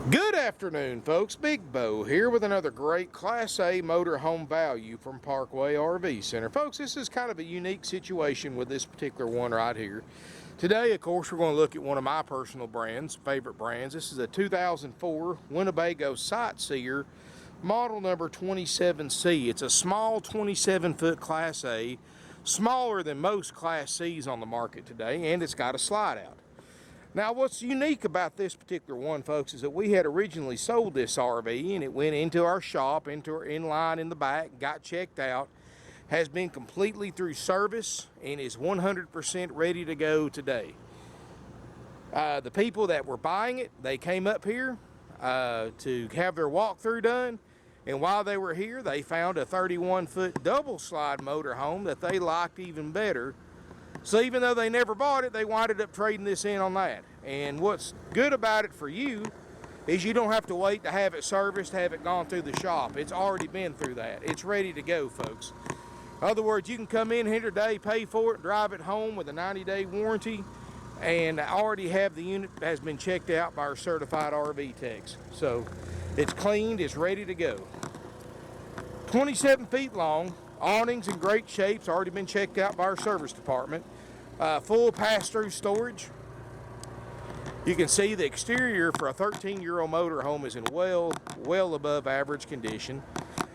Good afternoon, folks. Big Bo here with another great Class A motorhome value from Parkway RV Center. Folks, this is kind of a unique situation with this particular one right here. Today, of course, we're going to look at one of my personal favorite brands. This is a 2004 Winnebago Sightseer, model number 27C. It's a small 27-foot Class A, smaller than most Class Cs on the market today, and it's got a slide out. Now, what's unique about this particular one, folks, is that we had originally sold this RV and it went into our shop, into our inline in the back, got checked out, has been completely through service, and is 100% ready to go today. The people that were buying it, they came up here to have their walkthrough done, and while they were here, they found a 31-foot double slide motorhome that they liked even better. So even though they never bought it, they winded up trading this in on that. And what's good about it for you is you don't have to wait to have it serviced, have it gone through the shop. It's already been through that. It's ready to go, folks. In other words, you can come in here today, pay for it, drive it home with a 90-day warranty, and already have the unit has been checked out by our certified RV techs. So it's cleaned, it's ready to go. 27 feet long. Awnings in great shapes, already been checked out by our service department. Full pass-through storage. You can see the exterior for a 13-year-old motorhome is in well above average condition.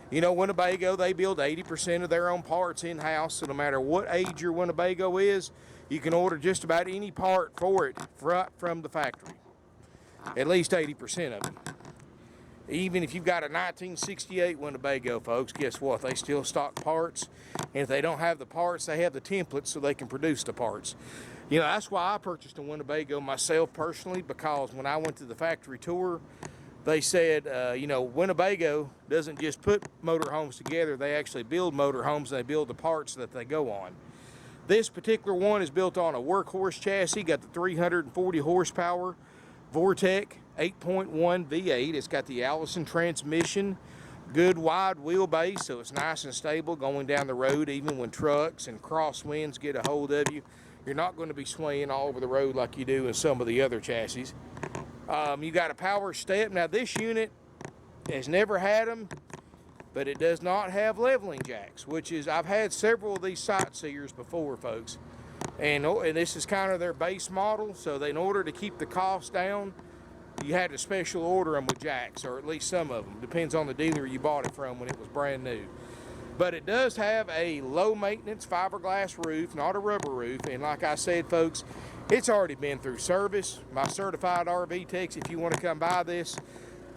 You know, Winnebago, they build 80% of their own parts in-house, so no matter what age your Winnebago is, you can order just about any part for it from the factory. At least 80% of them. Even if you've got a 1968 Winnebago, folks, guess what? They still stock parts. And if they don't have the parts, they have the templates so they can produce the parts. You know, that's why I purchased a Winnebago myself personally, because when I went to the factory tour, they said, you know, Winnebago doesn't just put motorhomes together. They actually build motorhomes, and they build the parts that they go on. This particular one is built on a Workhorse chassis, got the 340 horsepower Vortec 8.1 V-8. It's got the Allison transmission, good wide wheelbase, so it's nice and stable going down the road. Even when trucks and crosswinds get a hold of you, you're not going to be swaying all over the road like you do in some of the other chassis. You got a power step. Now, this unit has never had them, but it does not have leveling jacks, which is, I've had several of these Sightseers before, folks. And this is kind of their base model, so in order to keep the cost down, you had to special order them with jacks, or at least some of them. Depends on the dealer you bought it from when it was brand new. But it does have a low maintenance fiberglass roof, not a rubber roof. And like I said, folks, it's already been through service. My certified RV techs, if you want to come by this,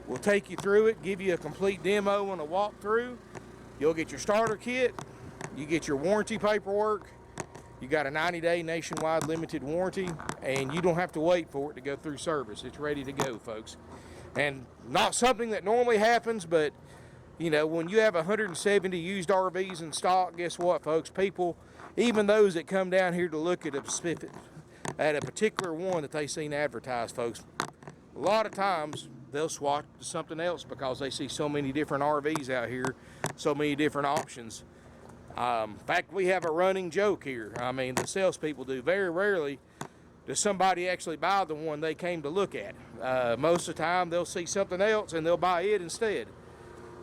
will take you through it, give you a complete demo and a walkthrough. You'll get your starter kit, you get your warranty paperwork. You got a 90-day nationwide limited warranty, and you don't have to wait for it to go through service. It's ready to go, folks. And not something that normally happens, but, you know, when you have 170 used RVs in stock, guess what, folks? People, even those that come down here to look at a particular one that they've seen advertised, folks, a lot of times they'll swap to something else because they see so many different RVs out here, so many different options. In fact, we have a running joke here. I mean, the salespeople do. Very rarely does somebody actually buy the one they came to look at. Most of the time, they'll see something else and they'll buy it instead.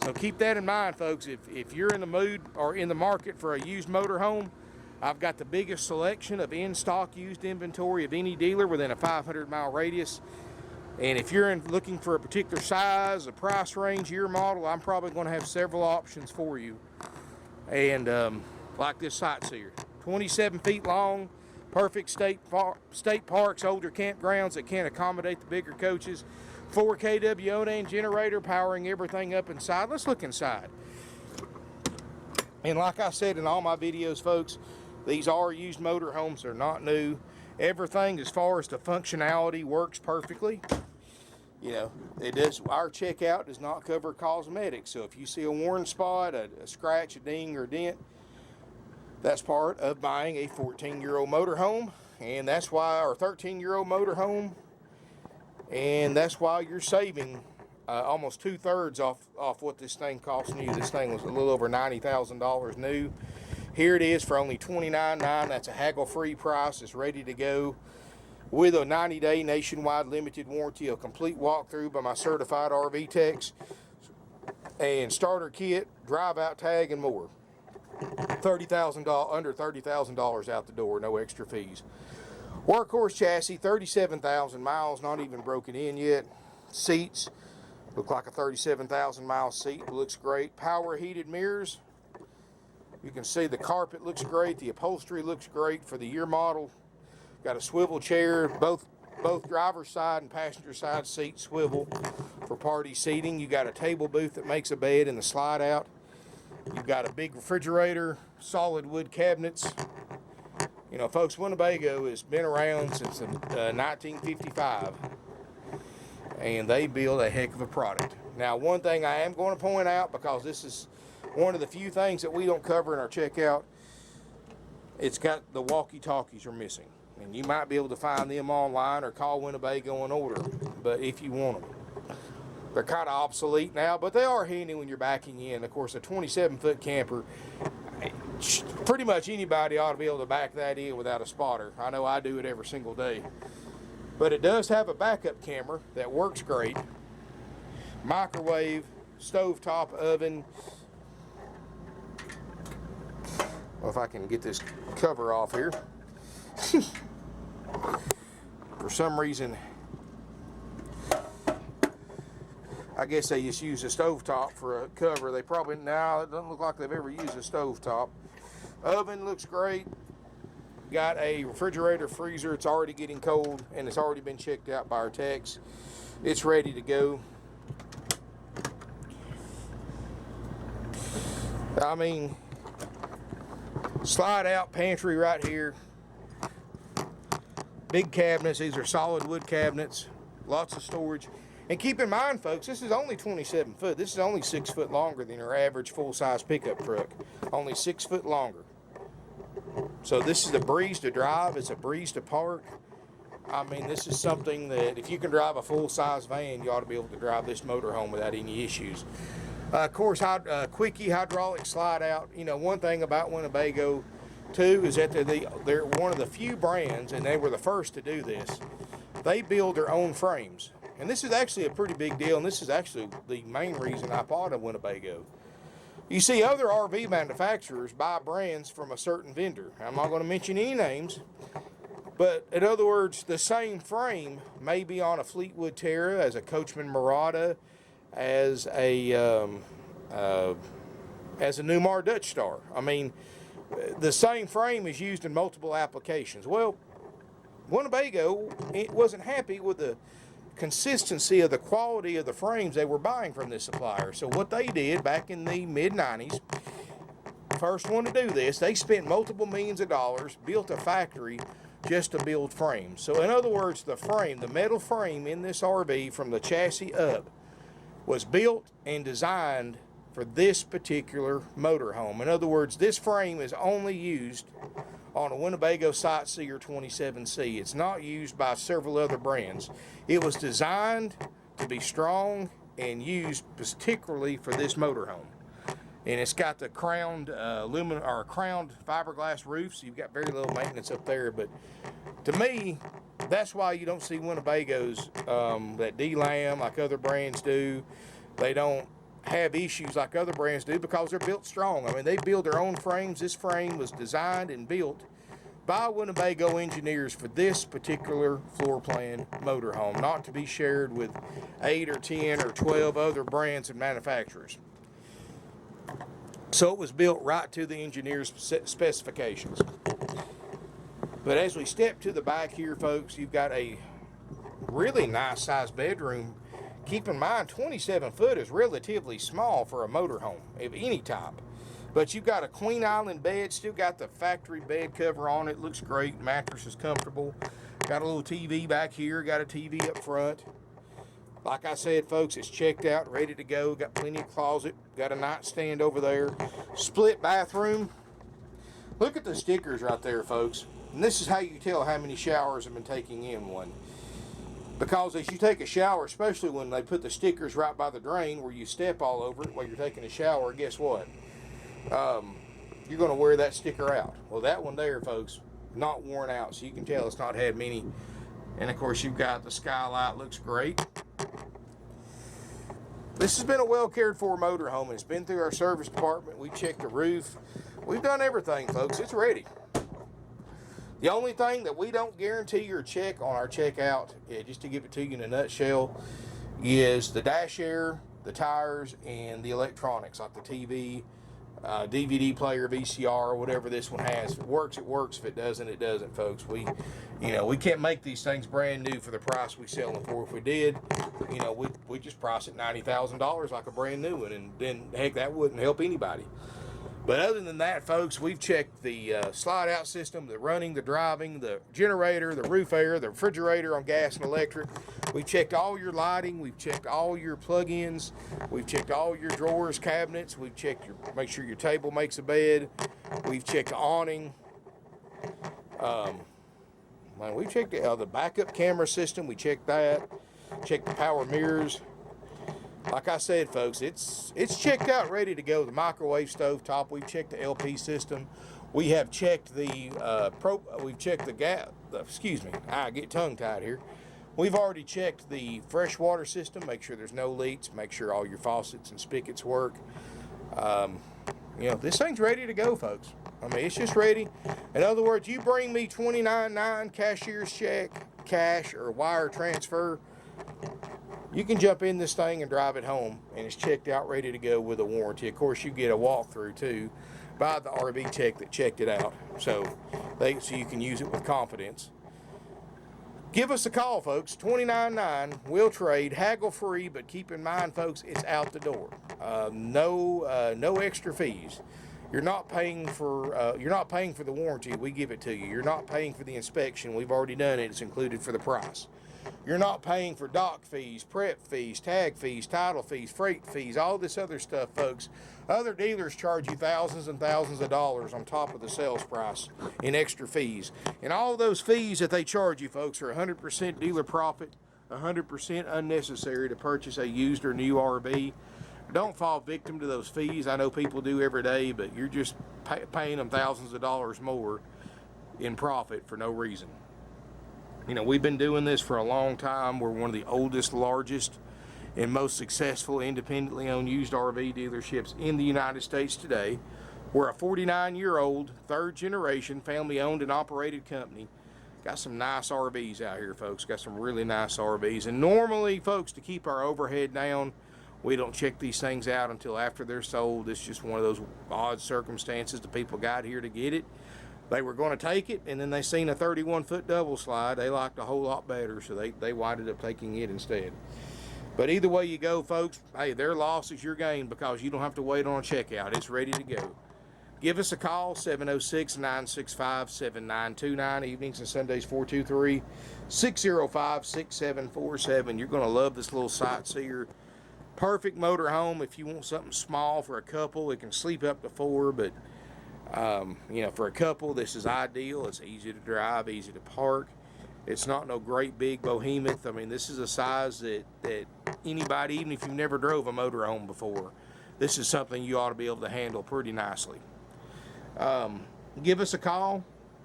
So keep that in mind, folks. If you're in the mood or in the market for a used motorhome, I've got the biggest selection of in-stock used inventory of any dealer within a 500-mile radius. And if you're looking for a particular size, a price range, year model, I'm probably going to have several options for you. And like this Sightseer, 27 feet long, perfect state parks, older campgrounds that can't accommodate the bigger coaches, 4 kW Onan generator powering everything up inside. Let's look inside. And like I said in all my videos, folks, these are used motorhomes. They're not new. Everything as far as the functionality works perfectly. You know, our checkout does not cover cosmetics. So if you see a worn spot, a scratch, a ding, or a dent, that's part of buying a 14-year-old motorhome. And that's why, or 13-year-old motorhome. And that's why you're saving almost 2/3 off what this thing cost new. This thing was a little over $90,000 new. Here it is for only $29,900. That's a haggle-free price. It's ready to go. with a 90-day nationwide limited warranty, a complete walkthrough by my certified RV techs, and starter kit, drive out tag, and more. $30,000, under $30,000 out the door, no extra fees. Workhorse chassis, 37,000 miles, not even broken in yet. Seats, look like a 37,000 mile seat, looks great. Power heated mirrors. You can see the carpet looks great, the upholstery looks great for the year model. Got a swivel chair, both driver's side and passenger side seats swivel for party seating. You got a table booth that makes a bed in the slide out. You've got a big refrigerator, solid wood cabinets. You know, folks, Winnebago has been around since 1955, and they build a heck of a product. Now, one thing I am going to point out, because this is one of the few things that we don't cover in our checkout, it's got the walkie-talkies are missing. And you might be able to find them online or call Winnebago and order them, but if you want them. They're kind of obsolete now, but they are handy when you're backing in. Of course, a 27-foot camper, pretty much anybody ought to be able to back that in without a spotter. I know I do it every single day. But it does have a backup camera that works great. Microwave, stovetop oven. Well, if I can get this cover off here. For some reason, I guess they just use a stovetop for a cover. They probably, now it doesn't look like they've ever used a stovetop. Oven looks great. Got a refrigerator, freezer. It's already getting cold, and it's already been checked out by our techs. It's ready to go. I mean, slide out pantry right here. Big cabinets. These are solid wood cabinets. Lots of storage. And keep in mind, folks, this is only 27 foot. This is only 6 foot longer than your average full-size pickup truck. Only 6 foot longer. So this is a breeze to drive. It's a breeze to park. I mean, this is something that if you can drive a full-size van, you ought to be able to drive this motorhome without any issues. Of course, quickie hydraulic slide out. You know, one thing about Winnebago, too, is that they're one of the few brands, and they were the first to do this. They build their own frames. And this is actually a pretty big deal, and this is actually the main reason I bought a Winnebago. You see, other RV manufacturers buy brands from a certain vendor. I'm not going to mention any names, but in other words, the same frame may be on a Fleetwood Terra, as a Coachman Murata, as a Newmar Dutch Star. I mean, the same frame is used in multiple applications. Well, Winnebago wasn't happy with the consistency of the quality of the frames they were buying from this supplier. So what they did back in the mid-90s, first one to do this, they spent multiple millions of dollars, built a factory just to build frames. So in other words, the frame, the metal frame in this RV from the chassis up, was built and designed for this particular motorhome. In other words, this frame is only used on a Winnebago Sightseer 27C. It's not used by several other brands. It was designed to be strong and used particularly for this motorhome. And it's got the crowned crowned fiberglass roof, so you've got very little maintenance up there. But to me, that's why you don't see Winnebagos that delam like other brands do. They don't have issues like other brands do because they're built strong. I mean, they build their own frames. This frame was designed and built by Winnebago engineers for this particular floor plan motorhome, not to be shared with 8 or 10 or 12 other brands and manufacturers. So it was built right to the engineer's specifications. But as we step to the back here, folks, you've got a really nice sized bedroom. Keep in mind, 27 foot is relatively small for a motorhome of any type. But you've got a Queen Island bed, still got the factory bed cover on it. Looks great, mattress is comfortable. Got a little TV back here, got a TV up front. Like I said, folks, it's checked out, ready to go. Got plenty of closet, got a nightstand over there. Split bathroom. Look at the stickers right there, folks. And this is how you tell how many showers have been taking in one. Because as you take a shower, especially when they put the stickers right by the drain where you step all over it while you're taking a shower, guess what? You're going to wear that sticker out. Well, that one there, folks, not worn out, so you can tell it's not had many And of course you've got the skylight, looks great. This has been a well cared for motorhome, and it's been through our service department. We checked the roof. We've done everything, folks. It's ready. The only thing that we don't guarantee or check on our checkout, just to give it to you in a nutshell, is the dash air, the tires, and the electronics like the TV, DVD player, VCR, whatever this one has. If it works, it works. If it doesn't, it doesn't, folks. We can't make these things brand new for the price we sell them for. If we did, we just price it $90,000 like a brand new one, and then heck, that wouldn't help anybody. But other than that, folks, we've checked the slide out system, the running, the driving, the generator, the roof air, the refrigerator on gas and electric. We've checked all your lighting. We've checked all your plug-ins. We've checked all your drawers, cabinets. We've checked make sure your table makes a bed. We've checked the awning. We've checked the backup camera system. We checked that. Checked the power mirrors. Like I said, folks, it's checked out, ready to go. The microwave stove top. We've checked the LP system. We have checked the we've checked the gas. Excuse me, I get tongue tied here. We've already checked the fresh water system. Make sure there's no leaks. Make sure all your faucets and spigots work. This thing's ready to go, folks. I mean, it's just ready. In other words, you bring me $29.9 cashier's check, cash, or wire transfer. You can jump in this thing and drive it home, and it's checked out, ready to go with a warranty. Of course, you get a walkthrough too by the RV tech that checked it out, so you can use it with confidence. Give us a call, folks. $29.9. We'll trade, haggle free, but keep in mind, folks, it's out the door. No extra fees. You're not paying for the warranty. We give it to you. You're not paying for the inspection. We've already done it. It's included for the price. You're not paying for dock fees, prep fees, tag fees, title fees, freight fees, all this other stuff, folks. Other dealers charge you thousands and thousands of dollars on top of the sales price in extra fees. And all those fees that they charge you, folks, are 100% dealer profit, 100% unnecessary to purchase a used or new RV. Don't fall victim to those fees. I know people do every day, but you're just paying them thousands of dollars more in profit for no reason. We've been doing this for a long time. We're one of the oldest, largest, and most successful independently owned used RV dealerships in the United States today. We're a 49-year-old, third-generation, family-owned and operated company. Got some nice RVs out here, folks. Got some really nice RVs. And normally, folks, to keep our overhead down, we don't check these things out until after they're sold. It's just one of those odd circumstances the people got here to get it. They were going to take it, and then they seen a 31-foot double slide. They liked a whole lot better, so they winded up taking it instead. But either way you go, folks, hey, their loss is your gain because you don't have to wait on a checkout. It's ready to go. Give us a call, 706-965-7929, evenings and Sundays, 423-605-6747. You're going to love this little Sightseer. Perfect motor home if you want something small for a couple. It can sleep up to 4, but for a couple, this is ideal. It's easy to drive, easy to park. It's not no great big behemoth. I mean, this is a size that anybody, even if you've never drove a motorhome before, this is something you ought to be able to handle pretty nicely. Give us a call.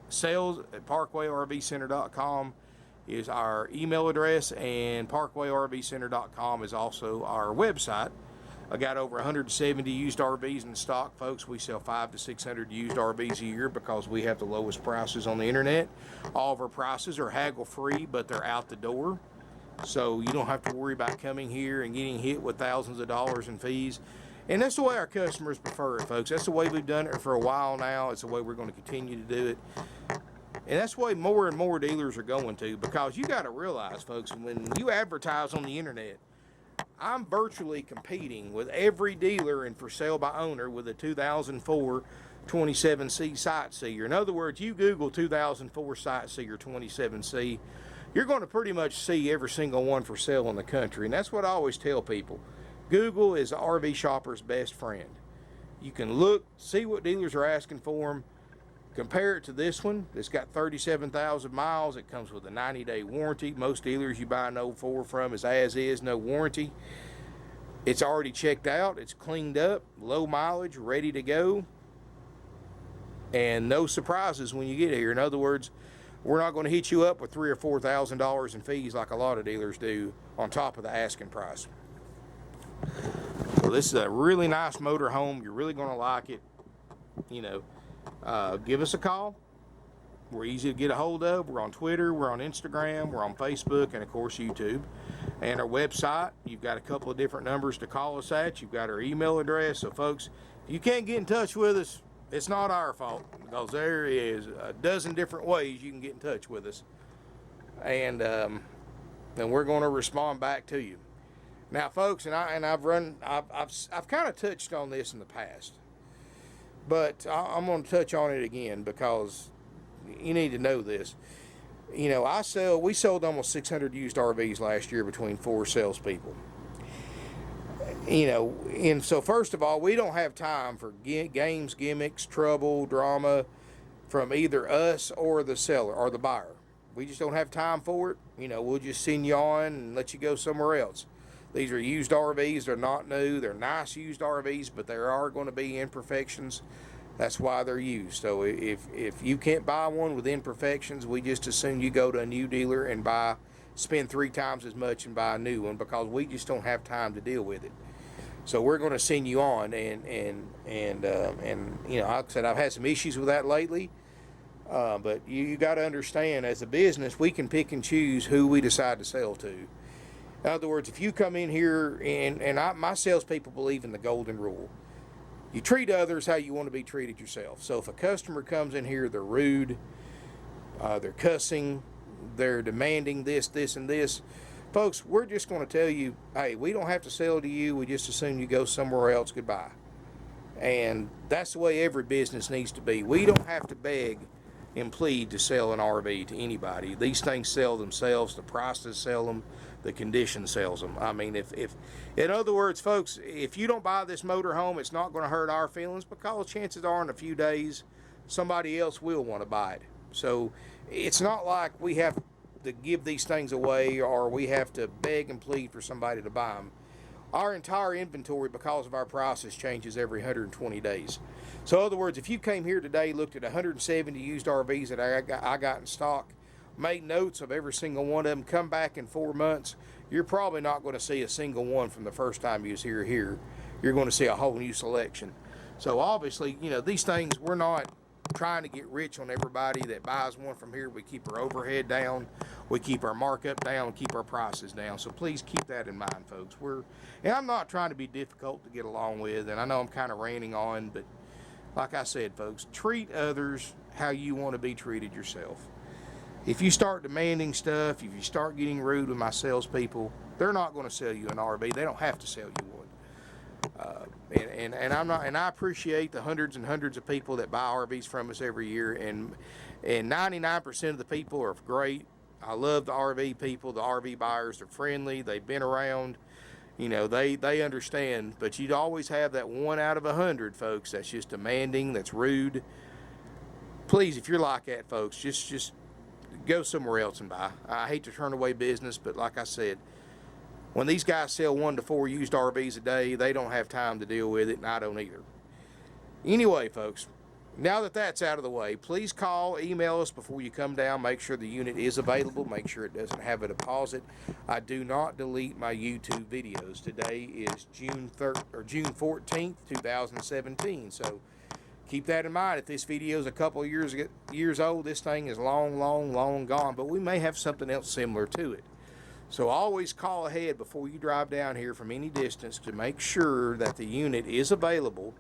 sales@parkwayrvcenter.com is our email address, and parkwayrvcenter.com is also our website. I got over 170 used RVs in stock, folks. We sell 500 to 600 used RVs a year because we have the lowest prices on the internet. All of our prices are haggle free, but they're out the door. So you don't have to worry about coming here and getting hit with thousands of dollars in fees. And that's the way our customers prefer it, folks. That's the way we've done it for a while now. It's the way we're going to continue to do it. And that's the way more and more dealers are going to, because you got to realize, folks, when you advertise on the internet, I'm virtually competing with every dealer in for sale by owner with a 2004 27C Sightseer. In other words, you Google 2004 Sightseer 27C, you're going to pretty much see every single one for sale in the country. And that's what I always tell people. Google is the RV shopper's best friend. You can look, see what dealers are asking for them, compare it to this one. It's got 37,000 miles. It comes with a 90-day warranty. Most dealers you buy an 04 from is as is, no warranty. It's already checked out. It's cleaned up, low mileage, ready to go, and no surprises when you get here. In other words, We're not going to hit you up with $3,000 or $4,000 in fees like a lot of dealers do on top of the asking price. So this is a really nice motor home. You're really going to like it. You know, give us a call. We're easy to get a hold of. We're on Twitter, we're on Instagram, we're on Facebook, and of course YouTube. And our website, you've got a couple of different numbers to call us at. You've got our email address. So folks, if you can't get in touch with us, it's not our fault, because there is a dozen different ways you can get in touch with us. And then we're going to respond back to you. Now folks, I've kind of touched on this in the past, but I'm going to touch on it again because you need to know this. You know, we sold almost 600 used RVs last year between 4 salespeople. You know, and so first of all, we don't have time for games, gimmicks, trouble, drama from either us or the seller or the buyer. We just don't have time for it. You know, we'll just send you on and let you go somewhere else. These are used RVs. They're not new. They're nice used RVs, but there are going to be imperfections. That's why they're used. So if you can't buy one with imperfections, we just assume you go to a new dealer and spend 3 times as much and buy a new one, because we just don't have time to deal with it. So we're going to send you on, and you know, like I said, I've had some issues with that lately. But you got to understand, as a business, we can pick and choose who we decide to sell to. In other words, if you come in here, my salespeople believe in the golden rule. You treat others how you want to be treated yourself. So if a customer comes in here, they're rude, they're cussing, they're demanding this, and this, folks, we're just going to tell you, hey, we don't have to sell to you. We just assume you go somewhere else. Goodbye. And that's the way every business needs to be. We don't have to beg and plead to sell an RV to anybody. These things sell themselves. The prices sell them. The condition sells them. I mean, if in other words, folks, if you don't buy this motor home, it's not going to hurt our feelings, because chances are in a few days somebody else will want to buy it. So it's not like we have to give these things away or we have to beg and plead for somebody to buy them. Our entire inventory, because of our prices, changes every 120 days. So in other words, if you came here today, looked at 170 used RVs that I got in stock, made notes of every single one of them, come back in 4 months, you're probably not going to see a single one from the first time you was here. You're going to see a whole new selection. So obviously, you know, these things, we're not trying to get rich on everybody that buys one from here. We keep our overhead down, we keep our markup down, keep our prices down. So please keep that in mind, folks. And I'm not trying to be difficult to get along with, and I know I'm kind of ranting on, but like I said, folks, treat others how you want to be treated yourself. If you start demanding stuff, if you start getting rude with my salespeople, they're not going to sell you an RV. They don't have to sell you one. And I appreciate the hundreds and hundreds of people that buy RVs from us every year, and 99% of the people are great. I love the RV people, the RV buyers. They're friendly. They've been around. You know, they understand. But you'd always have that 1 out of 100, folks, that's just demanding, that's rude. Please, if you're like that, folks, just go somewhere else and buy. I hate to turn away business, but like I said, when these guys sell 1 to 4 used RVs a day, they don't have time to deal with it, and I don't either. Anyway, folks, now that that's out of the way, please call, email us before you come down. Make sure the unit is available. Make sure it doesn't have a deposit. I do not delete my YouTube videos. Today is June 14th, 2017. So keep that in mind. If this video is a couple of years old, this thing is long gone. But we may have something else similar to it. So always call ahead before you drive down here from any distance to make sure that the unit is available.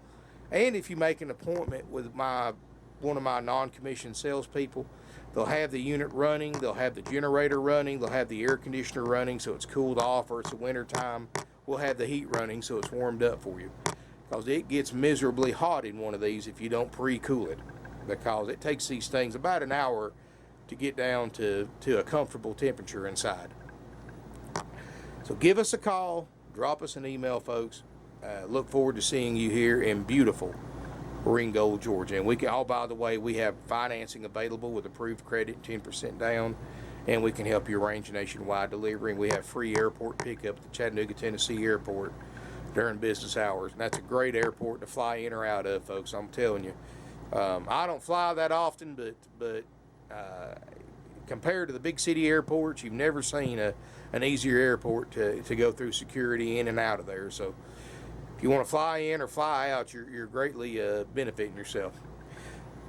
And if you make an appointment with one of my non-commissioned salespeople, they'll have the unit running, they'll have the generator running, they'll have the air conditioner running so it's cooled off, or it's the winter time, we'll have the heat running so it's warmed up for you. Because it gets miserably hot in one of these if you don't pre-cool it. Because it takes these things about an hour to get down to a comfortable temperature inside. So give us a call, drop us an email, folks. Look forward to seeing you here in beautiful Ringgold, Georgia. And we can, oh, by the way, we have financing available with approved credit, 10% down, and we can help you arrange nationwide delivery. And we have free airport pickup at the Chattanooga, Tennessee airport during business hours. And that's a great airport to fly in or out of, folks. I'm telling you. I don't fly that often, but compared to the big city airports, you've never seen an easier airport to go through security in and out of there. So if you want to fly in or fly out, you're greatly benefiting yourself.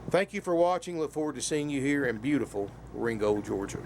Thank you for watching. Look forward to seeing you here in beautiful Ringgold, Georgia.